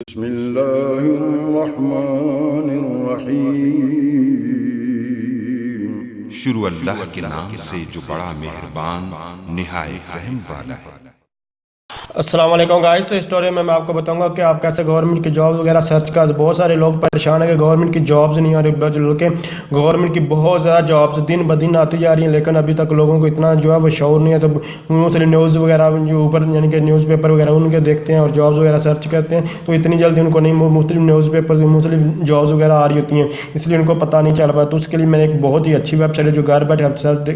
बिस्मिल्लाहिर्रहमानिर्रहीम। शुरू अल्लाह के नाम से जो बड़ा मेहरबान निहायत रहम वाला है। अस्सलाम वालेकुम गाइस। तो इस स्टोरी में मैं आपको बताऊंगा कि आप कैसे गवर्नमेंट की जॉब वगैरह सर्च कर। बहुत सारे लोग परेशान है कि गवर्नमेंट की जॉब्स नहीं आ रही, बल्कि गवर्नमेंट की बहुत ज़्यादा जॉब्स दिन ब दिन आती जा रही हैं, लेकिन अभी तक लोगों को इतना जो है वो शौर नहीं है। तो मुख्तलिफ न्यूज़ वगैरह जो ऊपर यानी कि न्यूज़पेपर वगैरह उनके देखते हैं और जॉब्स वगैरह सर्च करते हैं, तो इतनी जल्दी उनको नहीं मुख्तलिफ न्यूज़पेपर मुख्तलिफ जॉब्स वगैरह आ रही होती हैं, इसलिए उनको पता नहीं चल पाता। तो उसके लिए मैंने एक बहुत ही अच्छी वेबसाइट है जो घर बैठे आप सर्च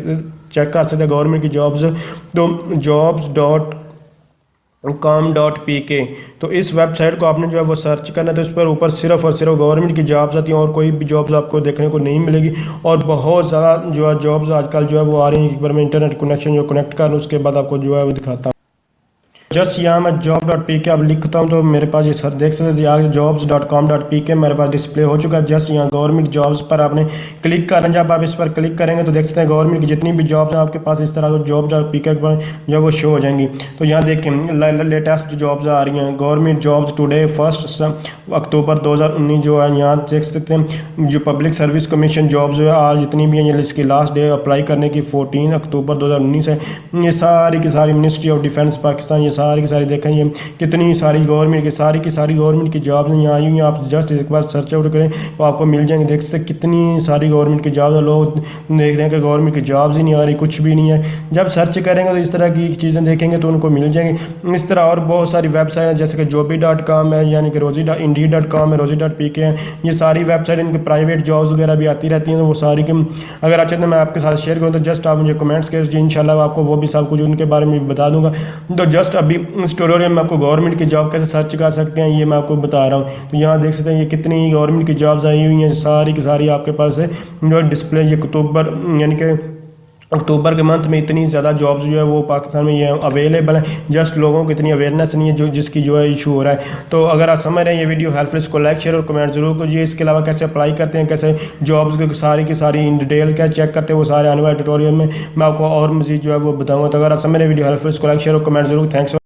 चेक कर सकते हैं गवर्नमेंट की जॉब्स। तो jobs.com.pk, तो इस वेबसाइट को आपने जो है वो सर्च करना है। तो इस पर ऊपर सिर्फ और सिर्फ गवर्नमेंट की जॉब्स आती हैं और कोई भी जॉब्स आपको देखने को नहीं मिलेगी। और बहुत ज़्यादा जो है जॉब्स आजकल जो है वो आ रही हैं। एक बार मैं इंटरनेट कनेक्शन जो कनेक्ट कर लूँ उसके बाद आपको जो है वो दिखाता हूँ। जस्ट यहाँ मैं jobs.pk अब लिखता हूँ तो मेरे पास ये सर देख सकते हैं यहाँ jobs.com.pk मेरे पास डिस्प्ले हो चुका है। जस्ट यहाँ गवर्नमेंट जॉब्स पर आपने क्लिक करना है। जब आप इस पर क्लिक करेंगे तो देख सकते हैं गवर्नमेंट की जितनी भी जॉब्स हैं आपके पास इस तरह jobs.pk पर जो वो शो हो जाएंगी। तो यहाँ देखें लेटेस्ट जॉब्स आ रही हैं। गवर्नमेंट जॉब्स टुडे 1 अक्टूबर 2019 जो है यहाँ देख सकते हैं। जो पब्लिक सर्विस कमीशन जॉब्स जो है आज जितनी भी हैं इसकी लास्ट डे अप्लाई करने की 14 अक्टूबर 2019 है। ये सारी की सारी मिनिस्ट्री ऑफ डिफेंस पाकिस्तान, ये सारी की सारी देखें ये कितनी सारी गवर्नमेंट की सारी गवर्नमेंट की जॉब्स यहाँ आई हुई हैं। आप जस्ट एक बार सर्च आउट करें तो आपको मिल जाएंगे। देख सकते कितनी सारी गवर्नमेंट की जॉब्स हैं। लोग देख रहे हैं कि गवर्नमेंट की जॉब्स ही नहीं आ रही, कुछ भी नहीं है। जब सर्च करेंगे तो इस तरह की चीज़ें देखेंगे तो उनको मिल जाएंगी। इस तरह और बहुत सारी वेबसाइट हैं जैसे कि joby.com है, यानी कि rozy.indeed.com है, rozy.pk है। ये सारी वेबसाइट इनकी प्राइवेट जॉब्स वगैरह भी आती रहती हैं। तो वो सारी की अगर अच्छे तो मैं आपके साथ शेयर करूँ तो जस्ट आप मुझे कमेंट्स करिए, इंशाल्लाह आपको वो भी सब कुछ उनके बारे में बता दूंगा। तो जस्ट अभी इस ट्यूटोरियल में आपको गवर्नमेंट की जॉब कैसे सर्च कर सकते हैं ये मैं आपको बता रहा हूँ। तो यहाँ देख सकते हैं ये कितनी गवर्नमेंट की जॉब्स आई हुई हैं, सारी की सारी आपके पास है जो डिस्प्ले। ये अक्टूबर यानी कि अक्टूबर के मंथ में इतनी ज़्यादा जॉब्स जो है वो पाकिस्तान में ये अवेलेबल है। जस्ट लोगों को इतनी अवेयरनेस नहीं है जो जिसकी जो है इशू हो रहा है। तो अगर आप समझ रहे हैं ये वीडियो हेल्पफुल, इसको लाइक शेयर और कमेंट जरूर कीजिए। इसके अलावा कैसे अप्लाई करते हैं, कैसे जॉब्स की सारी इन डिटेल क्या चेक करते हैं, वो सारे आने वाले ट्यूटोरियल में मैं आपको और मज़ीद जो है वो बताऊँगा। तो अगर आप समझ रहे वीडियो हेल्पफुल, इसको लाइक शेयर और कमेंट जरूर। थैंक्स।